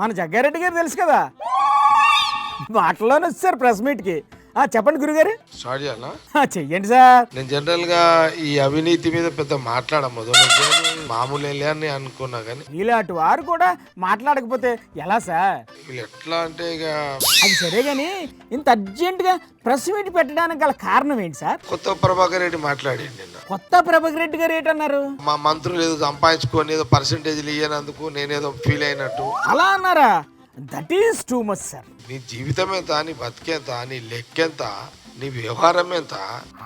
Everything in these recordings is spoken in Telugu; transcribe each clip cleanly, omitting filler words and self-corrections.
మన జగ్గారెడ్డి గారు తెలుసు కదా, మాటల్లోనే వచ్చారు ప్రెస్ మీట్కి. చెప్పండి గురుగారు. స్టార్ట్ చేయాలా? చెయ్యండి సార్. నేను జనరల్ గా ఈ అవినీతి మీద పెద్ద మాట్లాడమ్మదు, మామూలే అని అనుకున్నా కానీ ఇలాంటి వారు కూడా మాట్లాడకపోతే ఎలా సార్? వీళ్ళు ఎట్లా అంటే ఇక అది సరే కానీ ఇంత అర్జెంటుగా ప్రెస్ మీట్ పెట్టడానికి గల కారణం ఏంటి సార్? కొత్త ప్రభాకర్ రెడ్డి మాట్లాడింది నిన్న. కొత్త ప్రభాకర్ రెడ్డి గారు ఏంటన్నారు? మా మంత్రులు ఏదో సంపాదించుకొని ఏదో పర్సంటేజ్లు ఇయ్యనందుకు నేనేదో ఫీల్ అయినట్టు అలా అన్నారా? That is too much sir. నీ జీవితం ఎంత, నీ బతికెంత, నీ లెక్కెంత, నీ వ్యవహారం ఎంత?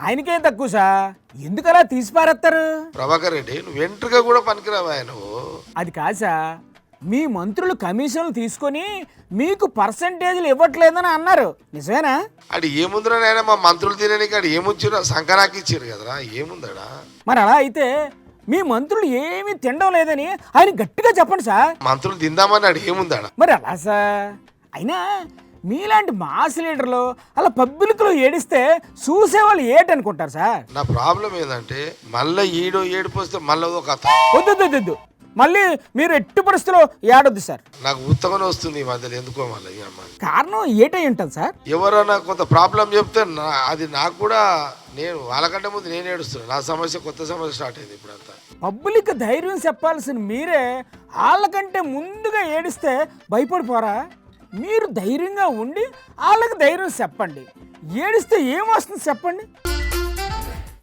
ఆయనకేం తక్కువ సార్, ఎందుకు అలా తీసి పారేస్తారు? ప్రభాకర్ రెడ్డి నువ్వు వెంట్రుగా కూడా పనికిరావా నువ్వు? అది కాదు సార్, మీ మంత్రులు కమిషన్లు తీసుకొని మీకు పర్సంటేజ్లు ఇవ్వట్లేదని అన్నారు, నిజమేనా? అది ఏముందిరా నాయన, మా మంత్రులు తినడానికి అది ఏముంచిరా, సంకరాకి ఇచ్చారు కదరా, ఏముందడా? మరి అలా అయితే మీ మంత్రులు ఏమీ తినడం లేదని ఆయన గట్టిగా చెప్పండి సార్. మంత్రులు తిందామని అది ఏముందడా? మరి అలా సార్, అయినా మీలాంటి మాస్ లీడర్లు అలా పబ్లిక్లో ఏడిస్తే చూసేవాళ్ళు ఏటనుకుంటారు సార్? నా ప్రాబ్లం ఏంటంటే మళ్ళీ ఈడో ఏడుపు వస్తే మళ్ళీ ఒక కథ. వద్దు, మళ్ళీ మీరు ఎట్టి పరిస్థితిలో ఏడొద్దు సార్. నాకు ఉత్తగానే వస్తుంది ఈ మధ్యలో, ఎందుకో మళ్ళీ కారణం ఏటై ఉంటుంది సార్? ఎవరైనా కొంత ప్రాబ్లం చెప్తే అది నాకు కూడా, నేను వాళ్ళకంటే ముందు నేను ఏడుస్తున్నాను. నా సమస్య కొత్త సమస్య స్టార్ట్ అయింది ఇప్పుడు అంతా. పబ్లిక్ ధైర్యం చెప్పాల్సిన మీరే వాళ్ళకంటే ముందుగా ఏడిస్తే భయపడిపోరా? మీరు ధైర్యంగా ఉండి వాళ్ళకి ధైర్యం చెప్పండి. ఏడిస్తే ఏమొస్తుంది చెప్పండి?